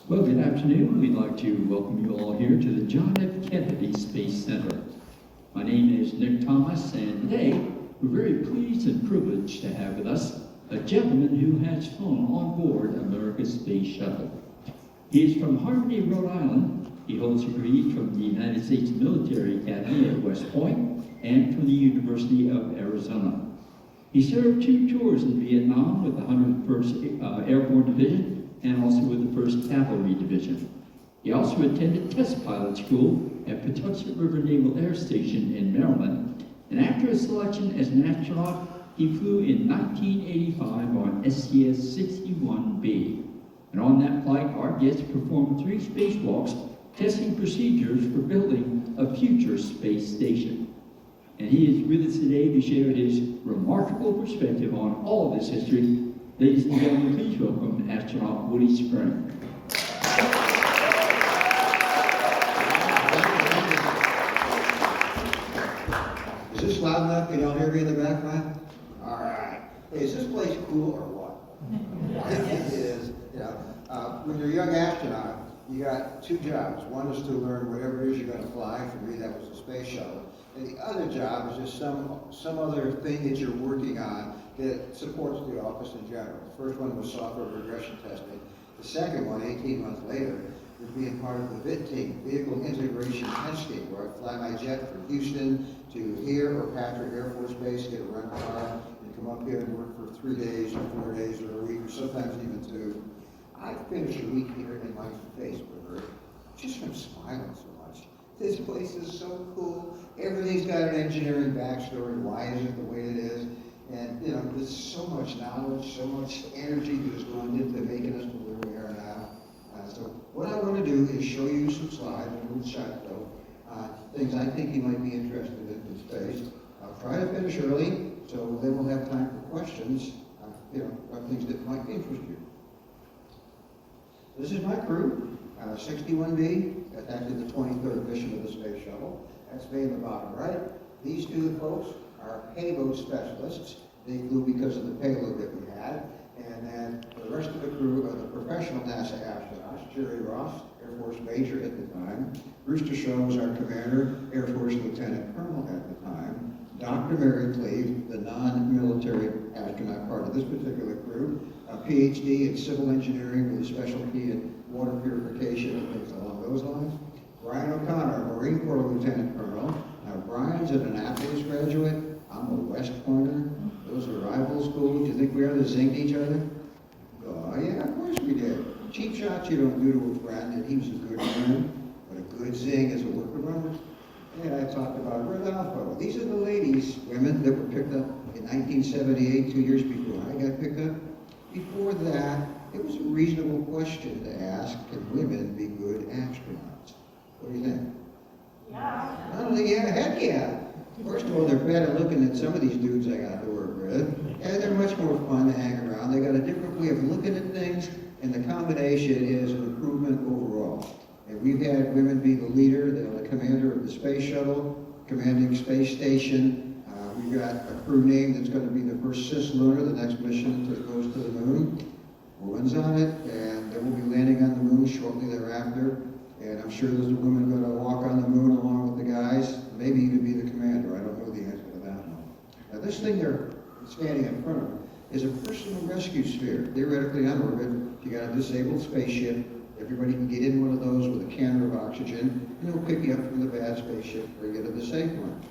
Well, good afternoon. We'd like to welcome you all here to the John F. Kennedy Space Center. My name is Nick Thomas, and today we're very pleased and privileged to have with us a gentleman who has flown on board America's Space Shuttle. He is from Harmony, Rhode Island. He holds degrees from the United States Military Academy at West Point and from the University of Arizona. He served 2 tours in Vietnam with the 101st Airborne Division and also with the 1st Cavalry Division. He also attended test pilot school at Patuxent River Naval Air Station in Maryland, and after his selection as an astronaut, he flew in 1985 on STS-61B. And on that flight, our guest performed 3 spacewalks, testing procedures for building a future space station. And he is with us today to share his remarkable perspective on all of this history. Ladies and gentlemen, please welcome astronaut Woody Spring. Is this loud enough? Can y'all hear me in the background? All right. Hey, is this place cool or what? I think it is. You know, when you're a young astronaut, you got 2 jobs. One is to learn whatever it is you're going to fly. For me, that was the space shuttle. And the other job is just some other thing that you're working on that supports the office in general. The first one was software regression testing. The second one, 18 months later, was being part of the VIT team, Vehicle Integration Testing, where I fly my jet from Houston to here or Patrick Air Force Base, get a rental car, and come up here and work for 3 days or 4 days or a week or sometimes even 2. I finished a week here in my face, just from smiling so much. This place is so cool. Everything's got an engineering backstory. Why is it the way it is? And you know, there's so much knowledge, so much energy that is going into making us to where we are now. So what I want to do is show you some slides, a little shot though, things I think you might be interested in space. I'll try to finish early, so then we'll have time for questions, you know, about things that might interest you. This is my crew, 61B. That's actually the 23rd mission of the space shuttle. That's me in the bottom right. These 2 folks are payload specialists. They flew because of the payload that we had. And then the rest of the crew are the professional NASA astronauts. Jerry Ross, Air Force Major at the time. Brewster Shaw was our commander, Air Force Lieutenant Colonel at the time. Dr. Mary Cleve, the non-military astronaut part of this particular crew, a PhD in civil engineering with a specialty in water purification and things along those lines. Brian O'Connor, Marine Corps Lieutenant Colonel. Now, Brian's an Annapolis graduate. I'm a West Pointer. Those are rival schools. Do you think we ever zinged each other? Oh, yeah, of course we did. Cheap shots you don't do to a friend, and he was a good friend. But a good zing is a worker runner. And I talked about Rodolfo. These are the ladies, women, that were picked up in 1978, 2 years before I got picked up. Before that, it was a reasonable question to ask, can women be good astronauts? What do you think? Yeah. Oh, yeah, heck yeah. First of all, they're better looking than some of these dudes I got to work with. And they're much more fun to hang around. They got a different way of looking at things, and the combination is an improvement overall. And we've had women be the leader, the commander of the space shuttle, commanding space station. We've got a crew name that's going to be the first cis lunar, the next mission that goes to the moon. Woman's on it, and they will be landing on the moon shortly thereafter. And I'm sure there's a woman going to walk on the moon along with the guys, maybe even be the commander. I don't know the answer to that one. Now this thing they're standing in front of is a personal rescue sphere. Theoretically on orbit, you got a disabled spaceship. Everybody can get in one of those with a canner of oxygen, and it'll pick you up from the bad spaceship, bring you to the safe one.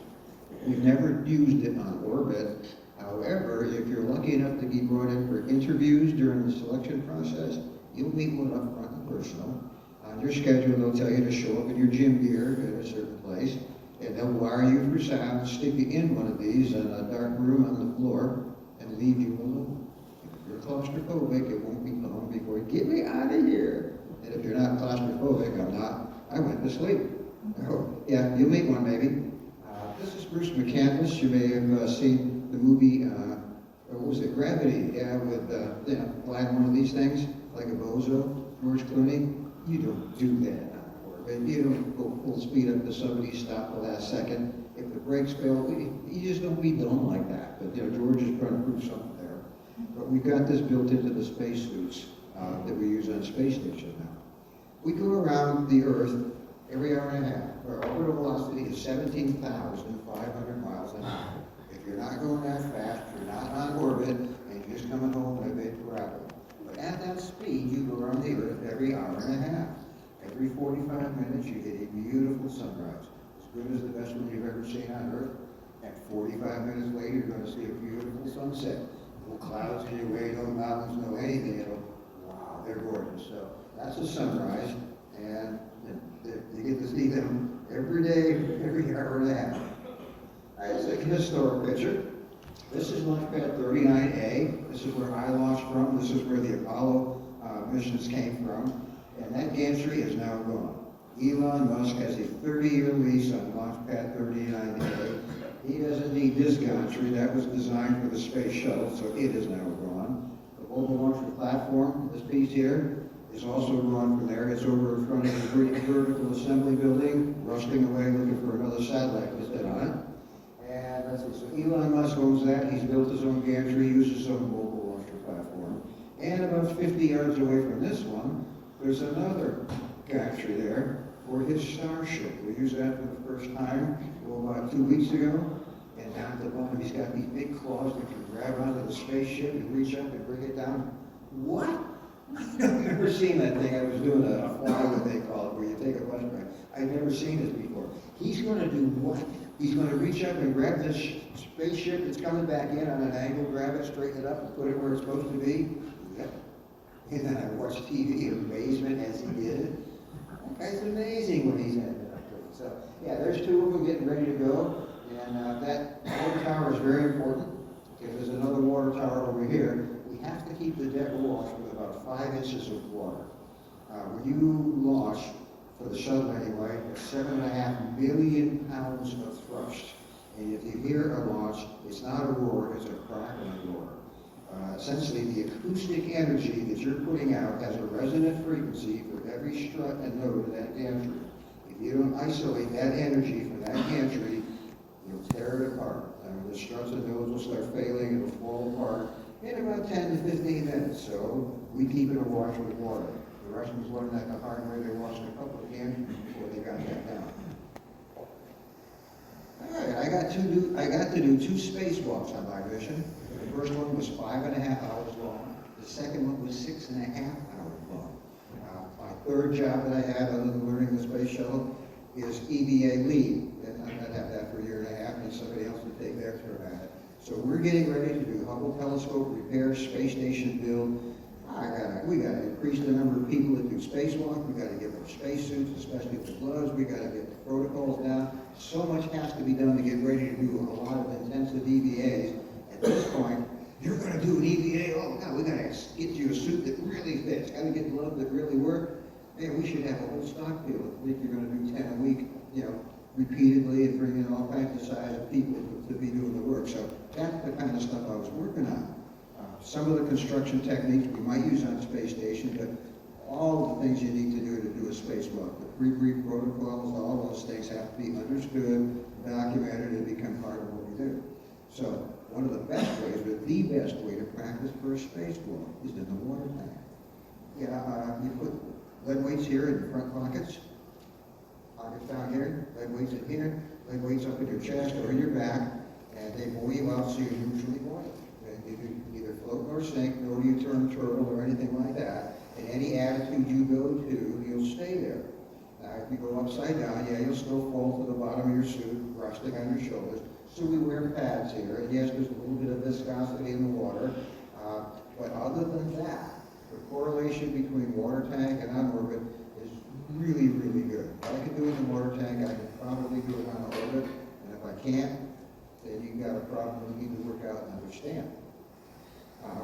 We've never used it on orbit. However, if you're lucky enough to be brought in for interviews during the selection process, you'll meet one up front and personal. On your schedule, they'll tell you to show up in your gym gear at a certain place, and they'll wire you for sound, stick you in one of these in a dark room on the floor, and leave you alone. If you're claustrophobic, it won't be long before you get me out of here. And if you're not claustrophobic, I'm not. I went to sleep. Oh, yeah, you'll meet one maybe. This is Bruce McCandless. You may have seen the movie, what was it, Gravity? Yeah, with, flying one of these things, like a bozo, George Clooney. You don't do that on orbit. You don't go full speed up to somebody, stop the last second. If the brakes fail, you just don't be dumb like that. But George is trying to prove something there. But we've got this built into the spacesuits that we use on space stations now. We go around the Earth every hour and a half. Our orbital velocity is 17,500 miles an hour. If you're not going that fast, you're not on orbit, and you're just coming home in a big rapid. But at that speed, you go around the Earth every hour and a half. Every 45 minutes, you get a beautiful sunrise. As good as the best one you've ever seen on Earth. At 45 minutes later, you're going to see a beautiful sunset. No clouds in your way, no mountains, no anything. Wow, they're gorgeous. So that's a sunrise, and you get to see them every day, every hour and a half. It's a historic picture. This is Launchpad 39A. This is where I launched from. This is where the Apollo missions came from. And that gantry is now gone. Elon Musk has a 30-year lease on Launchpad 39A. He doesn't need this gantry. That was designed for the space shuttle, so it is now gone. The mobile launcher platform, this piece here, is also gone from there. It's over in front of the vertical assembly building, rusting away looking for another satellite to sit on it. And that's it. So Elon Musk owns that. He's built his own gantry, uses his own mobile launcher platform. And about 50 yards away from this one, there's another gantry there for his Starship. We used that for the first time about 2 weeks ago. And down at the bottom, he's got these big claws that can grab onto the spaceship and reach up and bring it down. What? I've never seen that thing. I was doing a fly, what they call it, where you take a bus ride. I've never seen this before. He's going to do what? He's going to reach up and grab this spaceship that's coming back in on an angle, grab it, straighten it up, and put it where it's supposed to be. Yep. And then I watched TV in amazement as he did it. That guy's amazing when he's at it. So, yeah, there's two of them getting ready to go. And that water tower is very important. If there's another water tower over here, we have to keep the deck washed with about 5 inches of water. When you launch, for the shuttle anyway, 7.5 million pounds of thrust. And if you hear a launch, it's not a roar, it's a crackling roar. Essentially, the acoustic energy that you're putting out has a resonant frequency for every strut and node of that gantry. If you don't isolate that energy from that gantry, you'll tear it apart. The struts and nodes will start failing, it'll fall apart in about 10 to 15 minutes. So we keep it awash with water. The Russians learned that the hard way. They washed a couple of gantries before they got that down. All right, I got to do 2 spacewalks on my mission. The first one was 5.5 hours long. The second one was 6.5 hours long. My third job that I had, other than learning the space shuttle, is EVA lead. And I'm going to have that for a year and a half, and somebody else will take their turn at it. So we're getting ready to do Hubble telescope repair, space station build. We got to increase the number of people that do spacewalk. We got to get more spacesuits, especially the gloves. We got to get the protocols down. So much has to be done to get ready to do a lot of intensive EVAs. At this point, you're going to do an EVA. Oh, no, we got to get you a suit that really fits. Got to get gloves that really work. Man, we should have a whole stock deal. I think you're going to do 10 a week, repeatedly, and bring in all kinds of size of people to be doing the work. So that's the kind of stuff I was working on. Some of the construction techniques we might use on space station, but all the things you need to do a spacewalk. The pre-brief protocols, all those things have to be understood, documented, and become part of what we do. So one of the best ways, or the best way to practice for a spacewalk is in the water tank. You put lead weights here in the front pockets down here, lead weights in here, lead weights up in your chest or in your back, and they buoy you out so you're usually buoyant. You can either float nor sink, nor do you turn turtle or anything like that. In any attitude you go to, you'll stay there. Now, if you go upside down, you'll still fall to the bottom of your suit, resting on your shoulders. So we wear pads here, and yes, there's a little bit of viscosity in the water, but other than that, the correlation between water tank and on orbit is really, really good. If I can do it in the water tank, I can probably do it on orbit, and if I can't, then you've got a problem you need to work out and understand.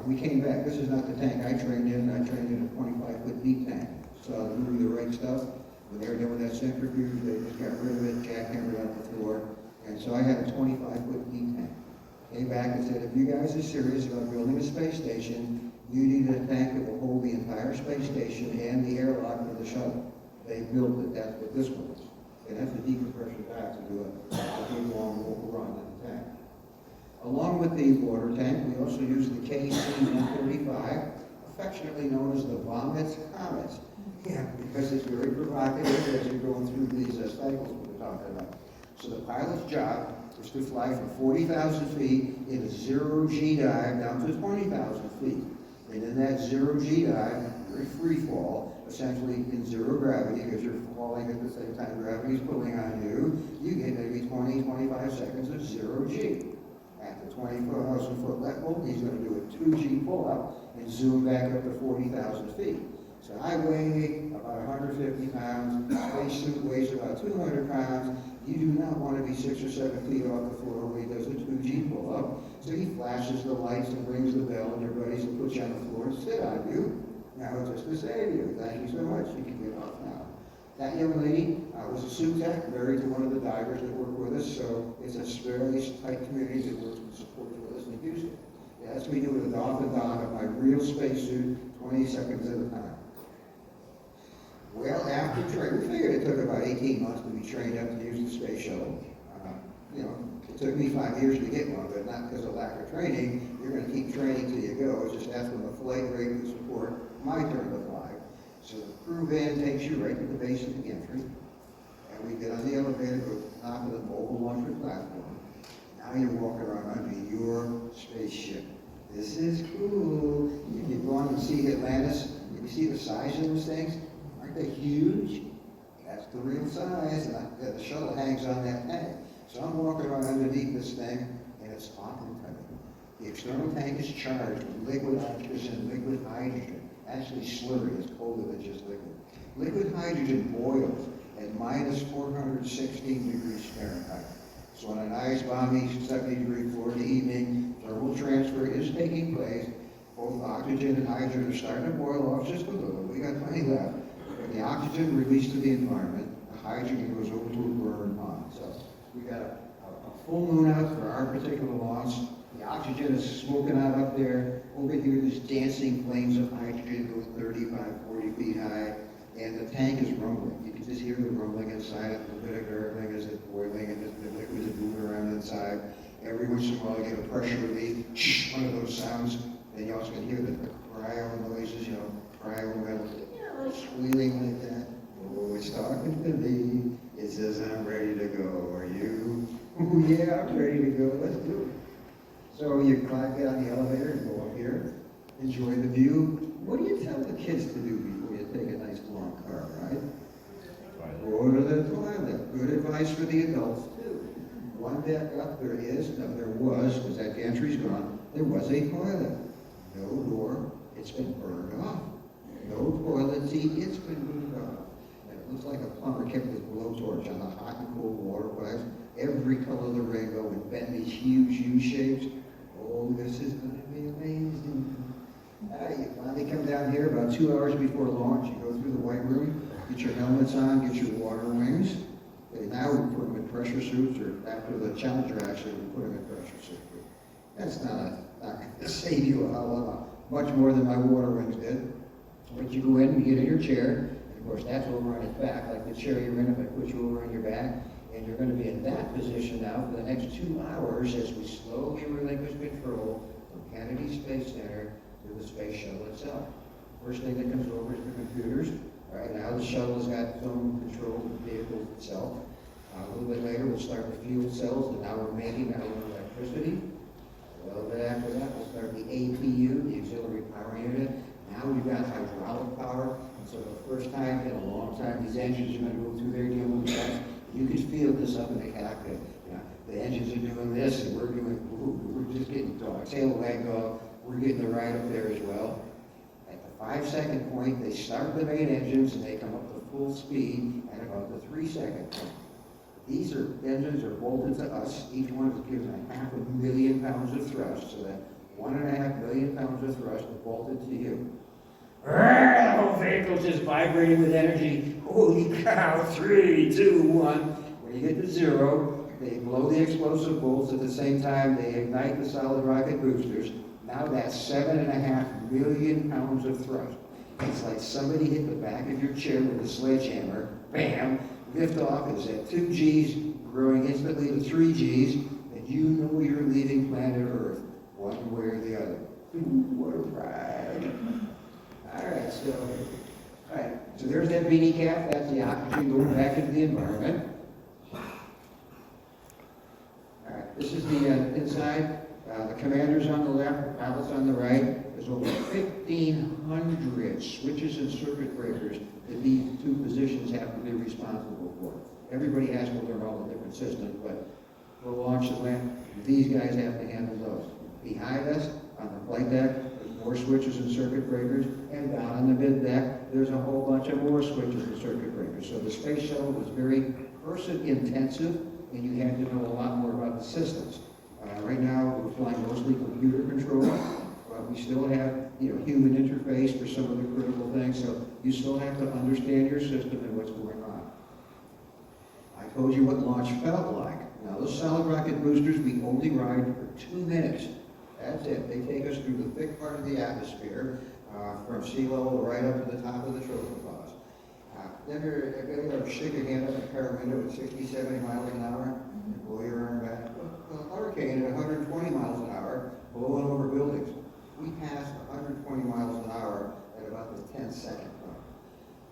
We came back, this is not the tank I trained in a 25-foot deep tank. So to do the right stuff, when they were doing that centrifuge, they just got rid of it, jackhammered out the floor, and so I had a 25-foot deep tank. Came back and said, if you guys are serious about building a space station, you need a tank that will hold the entire space station and the airlock for the shuttle. They built it, that's what this one is. And that's a decompression back to do a big long run in the tank. Along with the water tank, we also use the KC-135, affectionately known as the Vomits Comets. Yeah, because it's very provocative as you're going through these cycles we're talking about. So the pilot's job is to fly from 40,000 feet in a zero-G dive down to 20,000 feet. And in that zero-G dive, you're in free fall, essentially in zero gravity, because you're falling at the same time gravity's pulling on you. You get maybe 20, 25 seconds of zero-G. At the 20,000 foot level, he's going to do a 2G pull-up and zoom back up to 40,000 feet. So I weigh about 150 pounds, spacesuit weighs about 200 pounds. You do not want to be 6 or 7 feet off the floor when he does a 2G pull-up. So he flashes the lights and rings the bell, and your buddies will put you on the floor and sit on you. Now, just to save you, thank you so much, you can get off now. That young lady was a suit tech, married to one of the divers that work with us, so it's a fairly tight community that works and supports with us in Houston. It has me do it off the don of my real spacesuit, 20 seconds at a time. Well, after training, we figured it took about 18 months to be trained up to use the space shuttle. It took me 5 years to get one, but not because of lack of training. You're going to keep training till you go. It's just that's when the flight rate would support my turn to fly. So the crew van takes you right to the base of the entry, and we get on the elevator, go to the top of the mobile launcher platform. Now you're walking around under your spaceship. This is cool. If you go on and see Atlantis, you see the size of those things. Aren't they huge? That's the real size, and the shuttle hangs on that tank. So I'm walking around underneath this thing, and it's awfully tight. The external tank is charged with liquid oxygen, liquid hydrogen. Actually slurry, it's colder than just liquid. Liquid hydrogen boils at minus 416 degrees Fahrenheit. So on a nice, balmy, 70-degree Florida evening, thermal transfer is taking place. Both oxygen and hydrogen are starting to boil off just a little. We got plenty left. But the oxygen released to the environment, the hydrogen goes over to a burn pond. So we got a full moon out for our particular launch. The oxygen is smoking out up there. Over here, there's dancing flames of hydrogen going 35, 40 feet high. And the tank is rumbling. You can just hear the rumbling inside, a little bit of gurgling as it's boiling, and the liquid is moving around inside. Every once in a while, you get a pressure relief, one of those sounds. Then you also can hear the cryo noises, cryo metal, squealing like that. Oh, it's talking to me. It says, I'm ready to go. Are you? Oh, yeah, I'm ready to go. Let's do it. So you get on the elevator and go up here, enjoy the view. What do you tell the kids to do before you take a nice long car ride? Go to the toilet. Good advice for the adults, too. One deck up there was, because that gantry's gone, there was a toilet. No door, it's been burned off. No toilet seat, it's been moved off. And it looks like a plumber kept his blowtorch on the hot and cold water pipes, every color of the rainbow, and bent these huge U-shapes. Oh, this is going to be amazing. You finally come down here about 2 hours before launch. You go through the white room, get your helmets on, get your water wings. Okay, now we put them in pressure suits, or after the Challenger actually, we put them in pressure suits. That's not going to save you a hell of a much more than my water wings did. But you go in and you get in your chair, and of course that's over on its back, like the chair you're in if I put you over on your back. And you're going to be in that position now for the next 2 hours as we slowly relinquish control from Kennedy Space Center to the space shuttle itself. First thing that comes over is the computers. All right, now the shuttle has got its own control of the vehicle itself. A little bit later, we'll start the fuel cells, and now we're making our own electricity. A little bit after that, we'll start the APU, the auxiliary power unit. Now we've got hydraulic power, and so the first time in a long time, these engines are going to go through their dealing with that. You can feel this up in the cockpit. The engines are doing this, and we're just getting tail wagged off. We're getting the ride up there as well. At the 5-second point, they start the main engines, and they come up to full speed at about the 3-second point. These engines are bolted to us. Each one is given 500,000 pounds of thrust, so that 1.5 million pounds of thrust is bolted to you. The whole vehicle's just vibrating with energy. Holy cow, 3, 2, 1. When you get to 0, they blow the explosive bolts. At the same time, they ignite the solid rocket boosters. Now that's 7.5 million pounds of thrust. It's like somebody hit the back of your chair with a sledgehammer. Bam! Lift off is at 2 Gs, growing instantly to 3 Gs, and you know you're leaving planet Earth, one way or the other. Ooh, what a ride. All right, So there's that beanie cap, that's the oxygen going back into the environment. All right, this is the inside. The commander's on the left, the pilot's on the right. There's over 1,500 switches and circuit breakers that these two positions have to be responsible for. Everybody has to learn all the different systems, but for launch and land, these guys have to handle those. Behind us, on the flight deck, there's more switches and circuit breakers, and down on the mid deck, there's a whole bunch of more switches and circuit breakers. So the space shuttle was very person intensive, and you had to know a lot more about the systems. Right now, we're flying mostly computer control, but we still have, human interface for some of the critical things, so you still have to understand your system and what's going on. I told you what launch felt like. Now, those solid rocket boosters, we only ride for 2 minutes. That's it. They take us through the thick part of the atmosphere, from sea level right up to the top of the tropopause. Then you're stick your hand up in a car window at 60, 70 miles an hour, and blow your arm back. A hurricane at 120 miles an hour, blowing over buildings. We passed 120 miles an hour at about the 10-second point.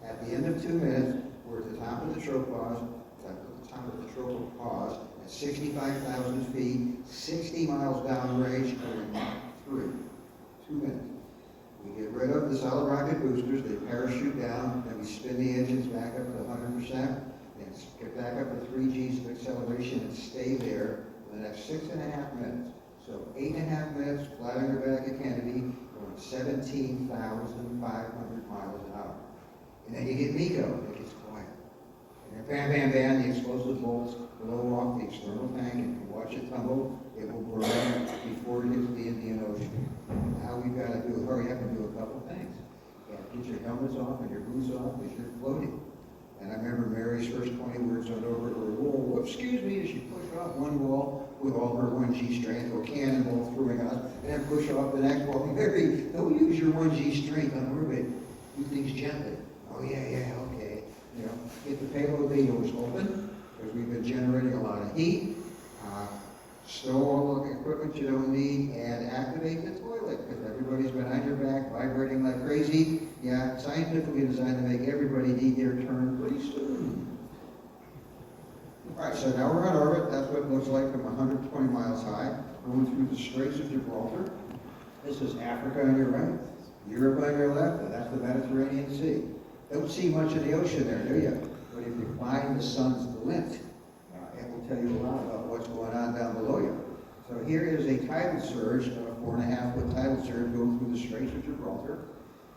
At the end of 2 minutes, we're at the top of the tropopause, at 65,000 feet, 60 miles downrange, going Mach 3. 2 minutes. We get rid of the solid rocket boosters, they parachute down, then we spin the engines back up to 100%, and get back up to 3 Gs of acceleration and stay there for the next 6.5 minutes. So 8.5 minutes, flat on your back at Kennedy, going 17,500 miles an hour. And then you hit MECO, it gets quiet. And then bam, bam, bam, the explosive bolts blow off the external tank, and you can watch it tumble. It will burn before it hits the Indian Ocean. Now we've got to hurry up and do a couple things. You got to get your helmets off and your boots off as you're floating. And I remember Mary's first 20 words on over to her wall, excuse me, as she pushed off one wall with all her 1G strength, or cannonball throwing us, and then push off the next wall. Mary, don't use your 1G strength on orbit. Do things gently. Oh yeah, okay. Get the payload bay doors open, because we've been generating a lot of heat. Stow all the equipment you don't need, and activate the toilet, because everybody's behind your back, vibrating like crazy. Yeah, scientifically designed to make everybody need their turn pretty soon. All right, so now we're on orbit. That's what it looks like from 120 miles high, going through the Straits of Gibraltar. This is Africa on your right, Europe on your left, and that's the Mediterranean Sea. Don't see much of the ocean there, do you? But if you find the sun's glint, it will tell you a lot about what's going on down below you. So here is a tidal surge, a 4.5-foot tidal surge going through the Straits of Gibraltar,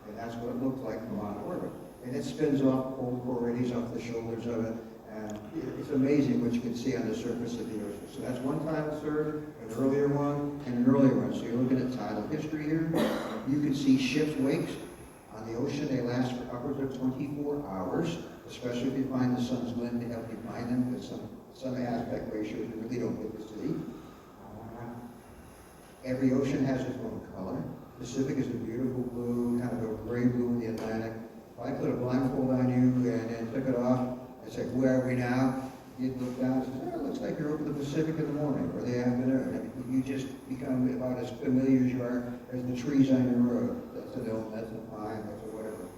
and that's what it looks like from on orbit. And it spins off cold core radius off the shoulders of it, and it's amazing what you can see on the surface of the ocean. So that's one tidal surge, an earlier one, and an earlier one. So you're looking at tidal history here. You can see ships' wakes on the ocean. They last for upwards of 24 hours, especially if you find the sun's glint to help you find them, because some aspect ratios you really don't get to see. Every ocean has its own color. Pacific is a beautiful blue, kind of a gray blue in the Atlantic. If I put a blindfold on you and then took it off, I said, where are we now? You'd look down and say, it looks like you're over the Pacific in the morning or the afternoon. You just become about as familiar as you are as the trees on your road. That's an elm, that's a pine, that's a whatever.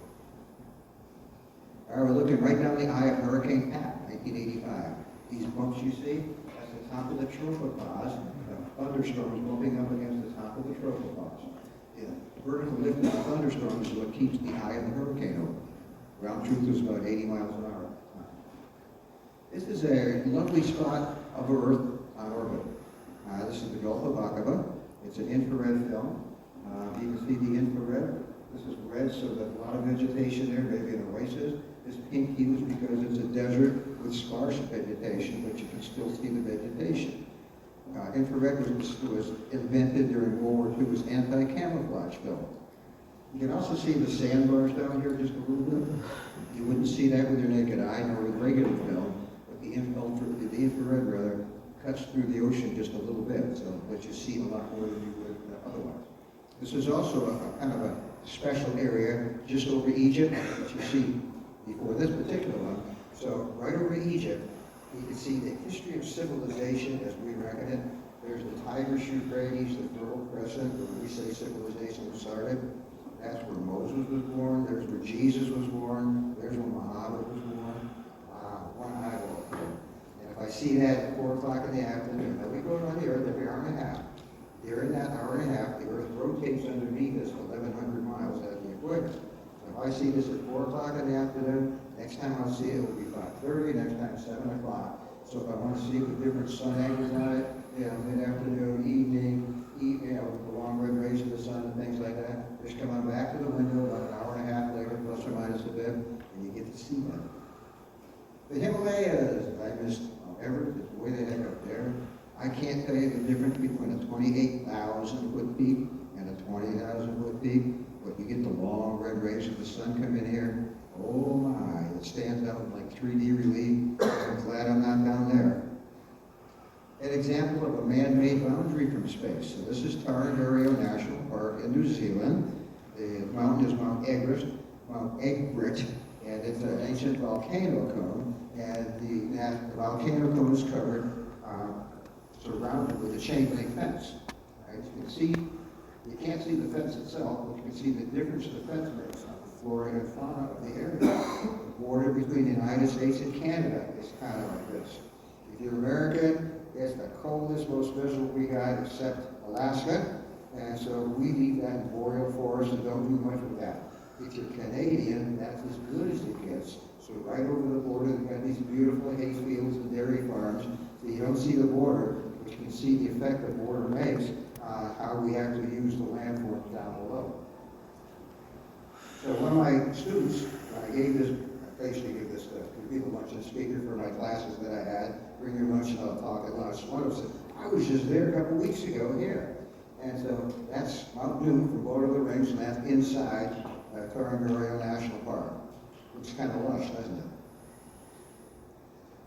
All right, we're looking right down the eye of Hurricane Pat, 1985. These bumps you see, that's the top of the tropopause. Thunderstorms bumping up against the top of the tropopause. The vertical lift of the thunderstorms is what keeps the eye of the hurricane open. Ground truth is about 80 miles an hour. This is a lovely spot of Earth on orbit. This is the Gulf of Aqaba. It's an infrared film. You can see the infrared. This is red, so there's a lot of vegetation there, maybe an oasis. This pink hue is because it's a desert with sparse vegetation, but you can still see the vegetation. Infrared was invented during World War II as anti-camouflage film. You can also see the sandbars down here just a little bit. You wouldn't see that with your naked eye, nor with regular film, but the infrared cuts through the ocean just a little bit, so that you see a lot more than you would otherwise. This is also a kind of a special area just over Egypt, that you see before this particular one. So right over Egypt, you can see the history of civilization as we reckon it. There's the Tigris Euphrates, the Fertile Crescent, where we say civilization was started. That's where Moses was born. There's where Jesus was born. There's where Muhammad was born. Wow, one eyeball here. And if I see that at 4 o'clock in the afternoon, now we go around the Earth every hour and a half. During that hour and a half, the Earth rotates underneath us 1,100 miles at the equator. So if I see this at 4 o'clock in the afternoon, next time I'll see it will be 5:30, next time 7 o'clock. So if I want to see the different sun angles on it, mid-afternoon, evening, the long red rays of the sun and things like that, just come on back to the window about an hour and a half later, plus or minus a bit, and you get to see them. The Himalayas, I missed Everest, it's way the heck up there. I can't tell you the difference between a 28,000 foot peak and a 20,000 foot peak, but you get the long red rays of the sun come in here. Oh my, it stands out like 3D relief. I'm glad I'm not down there. An example of a man-made boundary from space. So this is Tararua National Park in New Zealand. The mountain is Mount Egret, and it's an ancient volcano cone. And the volcano cone is covered, surrounded with a chain link fence. Right? You can see, you can't see the fence itself, but you can see the difference the fence makes on the flora and fauna of the area. The border between the United States and Canada is kind of like this. If you're American, it's the coldest, most miserable we got except Alaska, and so we leave that in boreal forest and don't do much with that. If you're Canadian, that's as good as it gets. So right over the border, we've got these beautiful hay fields and dairy farms, so you don't see the border, but you can see the effect the border makes on how we actually use the landforms down below. So one of my students, I basically gave this to be the luncheon speaker for my classes that I had. Bring your lunch and I'll talk at lunch. One of them said, I was just there a couple weeks ago here. And so that's Mount Doom from Lord of the Rings, and that's inside Tararua National Park. Looks kind of lush, doesn't it?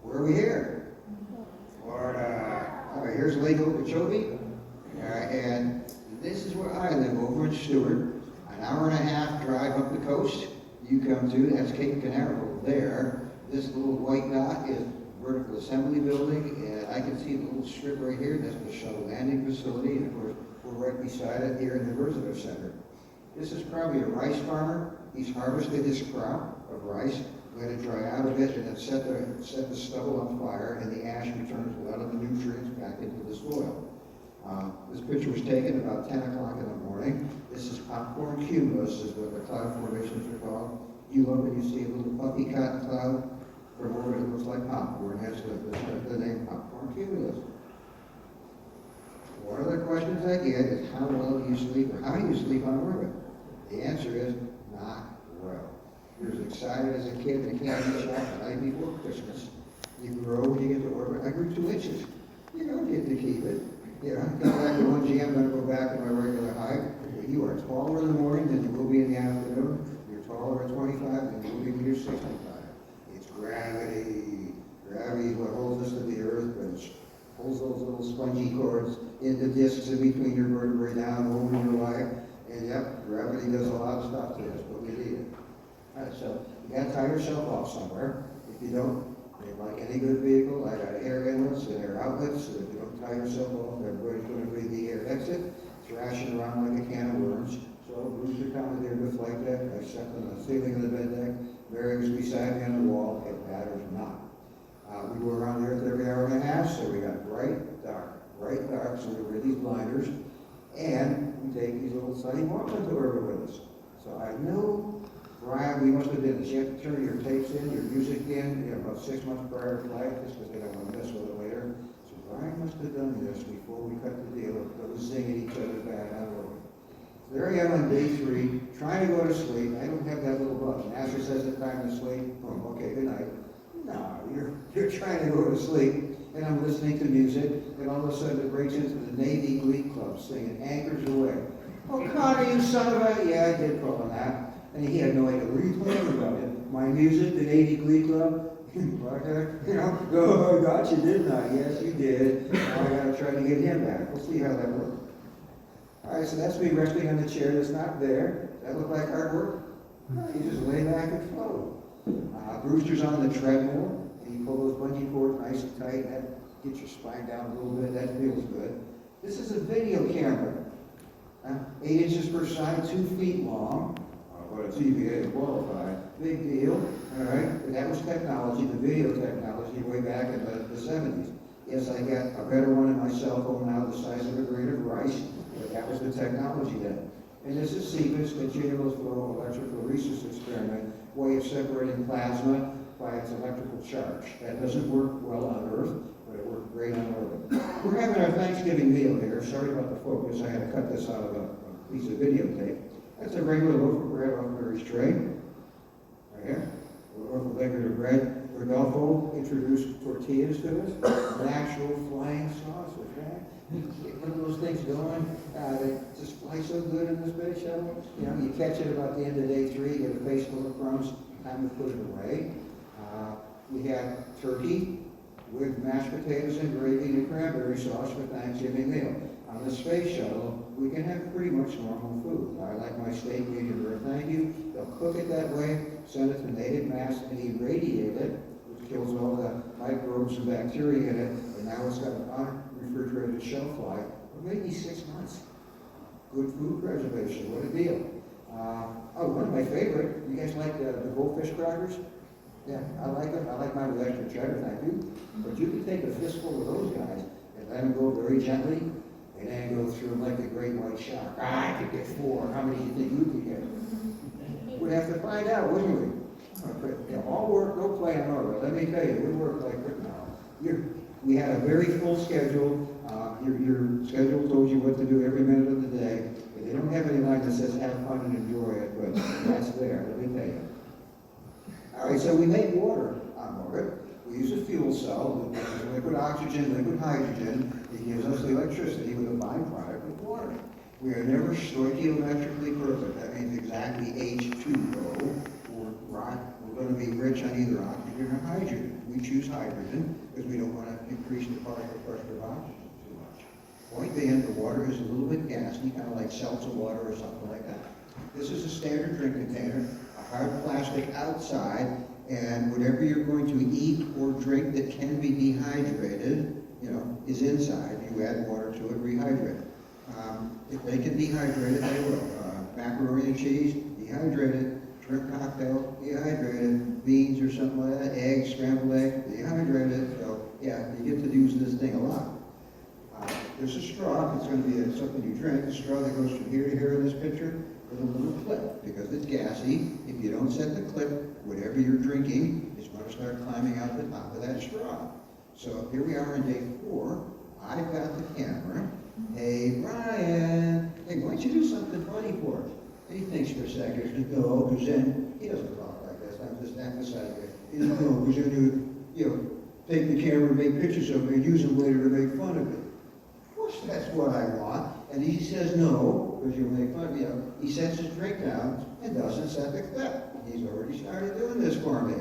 Where are we here? Florida. All right, here's Lake Okeechobee. And this is where I live, over in Stewart. An hour and a half drive up the coast. You come to, that's Cape Canaveral there. This little white dot is Vertical Assembly Building, and I can see the little strip right here. That's the shuttle landing facility, and of course, we're right beside it here in the Visitor Center. This is probably a rice farmer. He's harvested his crop of rice, let it dry out a bit, and then set the stubble on fire, and the ash returns a lot of the nutrients back into the soil. This picture was taken about 10 o'clock in the morning. This is popcorn cumulus, is what the cloud formations are called. You look and you see a little puffy cotton cloud from orbit. It looks like popcorn. Hence the name popcorn cumulus. One of the questions I get is how well do you sleep, or how do you sleep on orbit? The answer is not well. You're as excited as a kid in a candy shop the night before Christmas. You grow when you get to orbit. I grew 2 inches. You don't get to keep it. You know, come back to 1G, I'm going to go back to my regular height. You are taller in the morning than you will be in the afternoon. You're taller at 25 than you will be when you're 65. It's gravity. Gravity is what holds us to the earth, but it pulls those little spongy cords into discs in between your vertebrae down over your life. And yep, gravity does a lot of stuff to us, but we need it. All right, so you got to tie yourself off somewhere. If you don't, like any good vehicle, I got air inlets and air outlets, so if you don't tie yourself off, everybody's going to breathe the air exit, thrashing around like a can of worms. So Bruce commandeered the flight deck, I sat on the ceiling of the bed deck, Mary was beside me on the wall, it matters not. We go around the earth every hour and a half, so we got bright, dark, so we wear these blinders, and we take these little sunny walks into orbit with us. So I know Brian, we must have done this. You have to turn your tapes in, your music in, about 6 months prior to flight, just because they don't want to mess with it later. So Brian must have done this before we cut the deal of those zinging each other back out of orbit. So there I am on day 3, trying to go to sleep. I don't have that little button. NASA says it's time to sleep. Boom, okay, good night. No, you're trying to go to sleep, and I'm listening to music, and all of a sudden it breaks into the Navy Glee Club singing Anchors Away. Oh, Connor, you son of a... Yeah, I did call on that. And he had no idea. What are you playing about it? My music, the Navy Glee Club? Oh, I got you, didn't I? Yes, you did. Now I got to try to get him back. We'll see how that works. All right, so that's me resting on the chair that's not there. Does that look like hard work? No, you just lay back and float. Brewster's on the treadmill, and you pull those bungee cords nice and tight, and that gets your spine down a little bit. That feels good. This is a video camera. 8 inches per side, 2 feet long. What a TVA qualified. Big deal. All right. But that was technology, the video technology, way back in the 70s. Yes, I got a better one in my cell phone now, the size of a grain of rice. But that was the technology then. And this is CBIS, continuous flow electrophoresis experiment, way of separating plasma by its electrical charge. That doesn't work well on Earth, but it worked great on orbit. We're having our Thanksgiving meal here. Sorry about the focus. I had to cut this out of a piece of videotape. That's a regular loaf of bread off Mary's tray. Right here. A loaf of regular bread. Rodolfo introduced tortillas to us. Natural flying sauces, right? Get one of those things going. They just fly so good in the space shuttle. You know, you catch it about the end of day 3, you get a face full of crumbs, time to put it away. We had turkey with mashed potatoes and gravy and cranberry sauce for Thanksgiving meal. On the space shuttle, we can have pretty much normal food. I like my steak medium rare, thank you. They'll cook it that way, send it to native mass, and irradiate it, which kills all the microbes and bacteria in it. And now it's got an unrefrigerated shelf life for maybe 6 months. Good food preservation, what a deal. One of my favorite, you guys like the goldfish crackers? Yeah, I like them. I like mine with extra cheddar, thank you. But you can take a fistful of those guys and let them go very gently, and then go through them like the great white shark. I could get 4. How many do you think you could get? We'd have to find out, wouldn't we? All work, no play on orbit. Let me tell you, we work like we had a very full schedule. Your schedule told you what to do every minute of the day. But they don't have any line that says have fun and enjoy it, but that's there, let me tell you. All right, so we make water on orbit. We use a fuel cell, which is liquid oxygen, liquid hydrogen. It gives us the electricity with a byproduct of water. We are never stoichiometrically perfect. That means exactly H2O. We're going to be rich on either oxygen or hydrogen. We choose hydrogen because we don't want to increase the particle pressure of oxygen too much. Point being, the water is a little bit gassy, kind of like seltzer water or something like that. This is a standard drink container, a hard plastic outside, and whatever you're going to eat or drink that can be dehydrated, is inside. You add water to it, rehydrate. If they can dehydrate it, they will. Macaroni and cheese, dehydrated. Shrimp cocktail, dehydrated. Beans or something like that. Eggs, scrambled eggs, dehydrated. So, yeah, you get to use this thing a lot. There's a straw. It's going to be something you drink. A straw that goes from here to here in this picture with a little clip. Because it's gassy, if you don't set the clip, whatever you're drinking is going to start climbing out the top of that straw. So here we are on day 4. I've got the camera. Hey, Brian, hey, why don't you do something funny for us? And he thinks for a second, he goes, no, because then, he doesn't talk like this, I'm just emphasizing it. He goes, no, because then you take the camera and make pictures of me and use them later to make fun of me. Of course, that's what I want. And he says no, because you'll make fun of me. He sets his drink down and doesn't set the clip. He's already started doing this for me.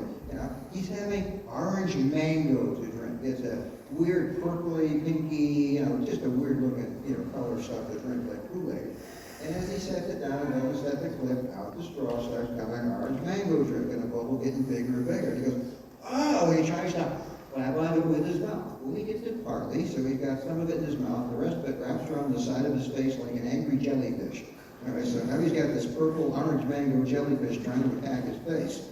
He's having orange mango to drink. It's a weird purpley, pinky, just a weird looking, color stuff to drink like Kool-Aid. And as he sets it down and doesn't set the clip, out the straw starts coming orange mango drink, and the bubble getting bigger and bigger. He goes, oh, he tries to grab on it with his mouth. Well, he gets it partly, so he's got some of it in his mouth, the rest of it wraps around the side of his face like an angry jellyfish. All right, so now he's got this purple orange mango jellyfish trying to attack his face.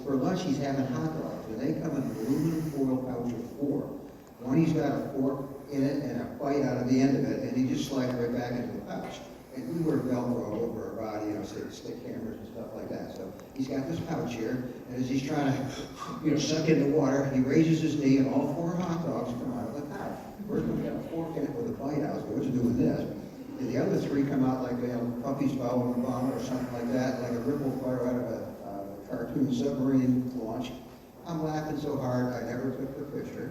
For lunch, he's having hot dogs, and they come in an aluminum foil pouch of 4. One, he's got a fork in it and a bite out of the end of it, and he just slides right back into the pouch. And we wear Velcro all over our body, stick cameras and stuff like that. So he's got this pouch here, and as he's trying to, suck in the water, he raises his knee, and all 4 hot dogs come out of the pouch. First one got a fork in it with a bite out, so what's doing this? And the other 3 come out like, puppies following a bomb or something like that, like a ripple fire out of a cartoon submarine launch. I'm laughing so hard I never took the picture.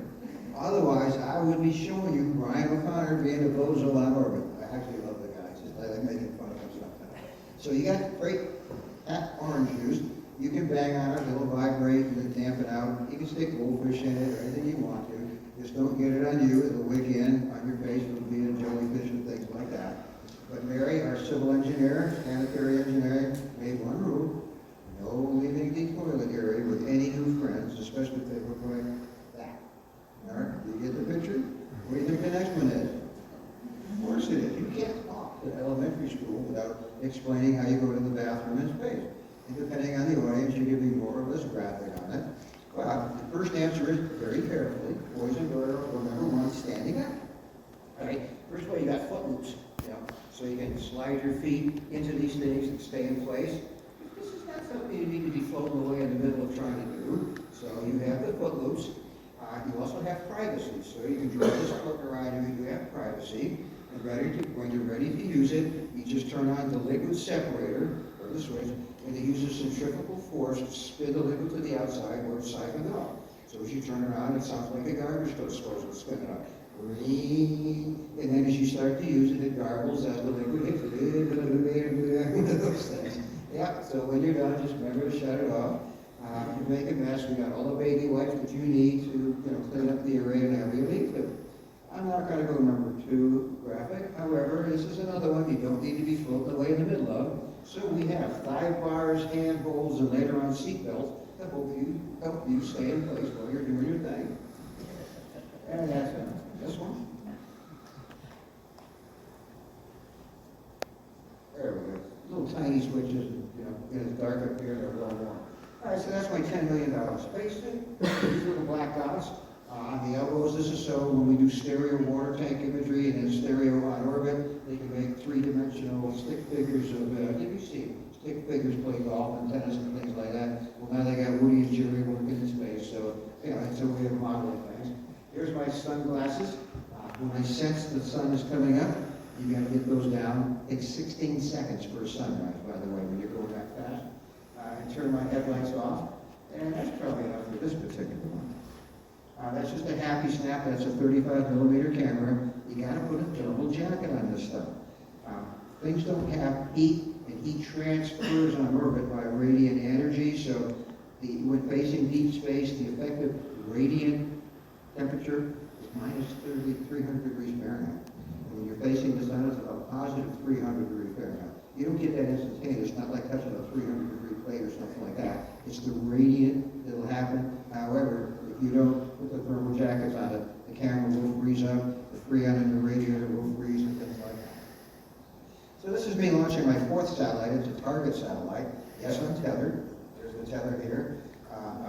Otherwise, I would be showing you Brian O'Connor being a bozo on orbit. I actually love the guy. Just like making fun of him sometimes. So you got great orange juice. You can bang on it, it'll vibrate and damp it out. You can stick goldfish in it or anything you want to. Just don't get it on you. It'll wig in on your face. It'll be a jellyfish and things like that. But Mary, our civil engineer, sanitary engineering, made one rule. No leaving the toilet area with any new friends, especially if they look like that. All right, do you get the picture? What do you think the next one is? Of course it is. You can't elementary school without explaining how you go to the bathroom in space. And depending on the audience, you can be more or less graphic on it. Well, the first answer is very carefully. Boys and girls, remember one, standing up. All right, first of all, you got foot loops. So you can slide your feet into these things and stay in place. This is not something you need to be floating away in the middle of trying to do. So you have the foot loops. You also have privacy. So you can draw this foot around you, you have privacy. And when you're ready to use it, you just turn on the liquid separator, or the switch, and it uses centrifugal force to spin the liquid to the outside where it's siphoned off. So as you turn around, it sounds like a garbage disposal spinning up. And then as you start to use it, it garbles as the liquid hits it. One of those things. Yeah, so when you're done, just remember to shut it off. If you make a mess, we got all the baby wipes that you need to clean up the area and have you leave it. I'm not going to go number 2 graphic. However, this is another one you don't need to be floating away in the middle of. So we have thigh bars, hand holds, and later on seat belts to help you stay in place while you're doing your thing. And that's it. This one. There we go. Little tiny switches, it's dark up here, they're well warm. All right, so that's my $10 million spacesuit. These little black dots on the elbows. This is so when we do stereo water tank imagery and then stereo on orbit, they can make 3-dimensional stick figures of, you see, stick figures play golf and tennis and things like that. Well, now they got Woody and Jerry working in space, so, it's a way of modeling things. Here's my sunglasses. When I sense the sun is coming up, you got to get those down. It takes 16 seconds for a sunrise, by the way, when you're going that fast. I turn my headlights off, and that's probably enough for this particular one. That's just a happy snap. That's a 35mm camera. You got to put a thermal jacket on this stuff. Things don't have heat, and heat transfers on orbit by radiant energy. So when facing deep space, the effective radiant temperature is -300 degrees Fahrenheit. And when you're facing the sun, it's about +300 degrees Fahrenheit. You don't get that instantaneous. It's not like touching a 300-degree plate or something like that. It's the radiant that'll happen. However, if you don't put the thermal jackets on it, the camera will freeze up, the freon in the radiator will freeze, and things like that. So this is me launching my 4th satellite. It's a target satellite. Yes, I'm tethered. There's the tether here.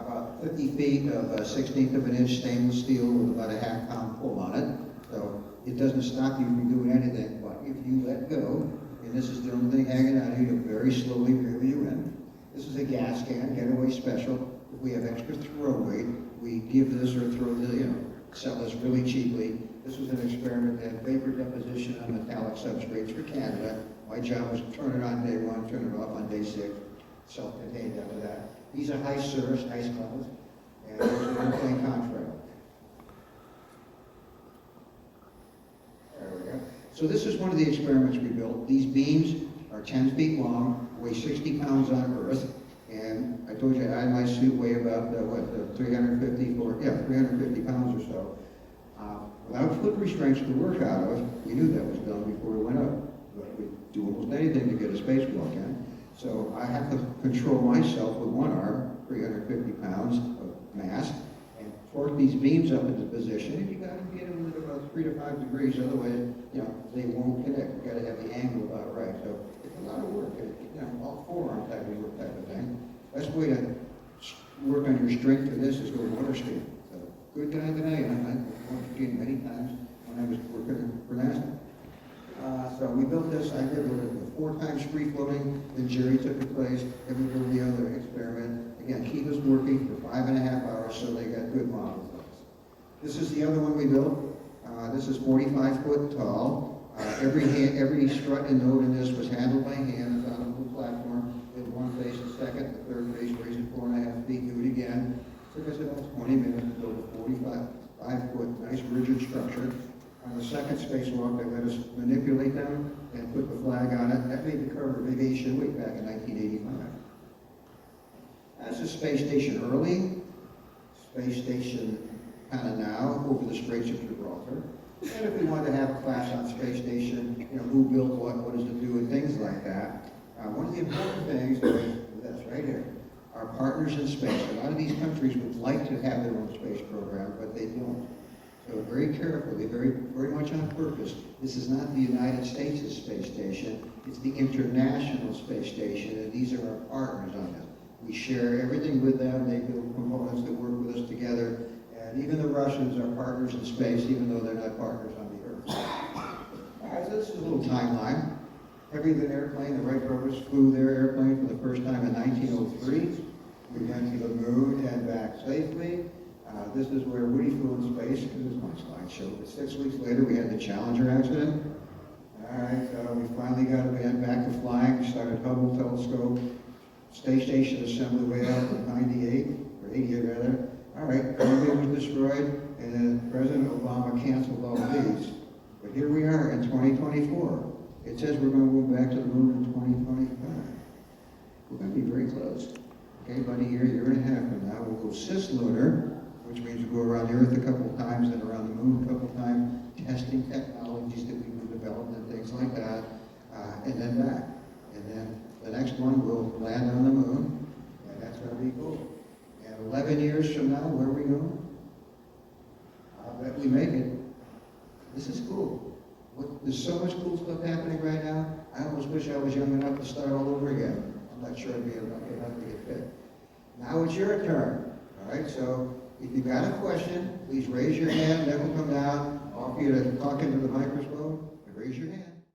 About 50 feet of 1/16 of an inch stainless steel with about a half-pound pull on it. So it doesn't stop you from doing anything, but if you let go, and this is the only thing hanging out here, to very slowly reel you in. This is a gas can, getaway special. If we have extra throw weight, we give this or throw the, sell this really cheaply. This was an experiment that had vapor deposition on metallic substrates for Canada. My job was to turn it on day 1, turn it off on day 6. Self-contained after that. These are high service, ice clouds, and there's an airplane contrail. There we go. So this is one of the experiments we built. These beams are 10 feet long, weigh 60 pounds on Earth, and I told you I my suit weigh about 350 pounds or so. Without foot restraints to work out of, we knew that was done before we went up. But we'd do almost anything to get a spacewalk in. So I have to control myself with one arm, 350 pounds of mass, and torque these beams up into position. And you got to get them at about 3 to 5 degrees, otherwise, they won't connect. You got to have the angle about right. So it's a lot of work. All forearm type of work type of thing. Best way to work on your strength for this is go water skiing. So good guy today. I went skiing many times when I was working for NASA. So we built this. I did it 4 times free floating. Then Jerry took the place. Then we built the other experiment. Again, keep us working for 5.5 hours, so they got good models. This is the other one we built. This is 45 foot tall. Every strut and node in this was handled by hand. It's on a little platform. Did one face a second, the third face raised it 4.5 feet. Do it again. Took us about 20 minutes to build a 45 foot nice rigid structure. On the second spacewalk, they let us manipulate them and put the flag on it. That made the cover of Aviation Week back in 1985. That's the space station early, space station kind of now, over the Straits of Gibraltar. And if we wanted to have a class on space station, who built what does it do, and things like that. One of the important things is this right here. Our partners in space. A lot of these countries would like to have their own space program, but they don't. So So very carefully, very much on purpose. This is not the United States' space station. It's the International Space Station, and these are our partners on it. We share everything with them. They build components that work with us together. And even the Russians are partners in space, even though they're not partners on the Earth. All right, so this is a little timeline. Heavy-than airplane, the Wright brothers flew their airplane for the first time in 1903. We went to the moon and back safely. This is where Woody flew in space, because it's my slideshow. But 6 weeks later, we had the Challenger accident. All right, we finally got a band back to flying. We started Hubble telescope, space station assembly way out in 98, or 88 rather. All right, Columbia was destroyed, and then President Obama canceled all these. But here we are in 2024. It says we're going to go back to the moon in 2025. We're going to be very close. Okay, about a year and a half from now, we'll go cislunar, which means we'll go around the Earth a couple of times and around the moon a couple of times, testing technologies that we've developed and things like that, and then back. And then the next one will land on the moon, and that's going to be cool. And 11 years from now, where are we going? I'll bet we make it. This is cool. There's so much cool stuff happening right now. I almost wish I was young enough to start all over again. I'm not sure I'd be lucky enough to get fit. Now it's your turn. All right, so if you've got a question, please raise your hand. That will come down. I'll offer you to talk into the microphone. Raise your hand.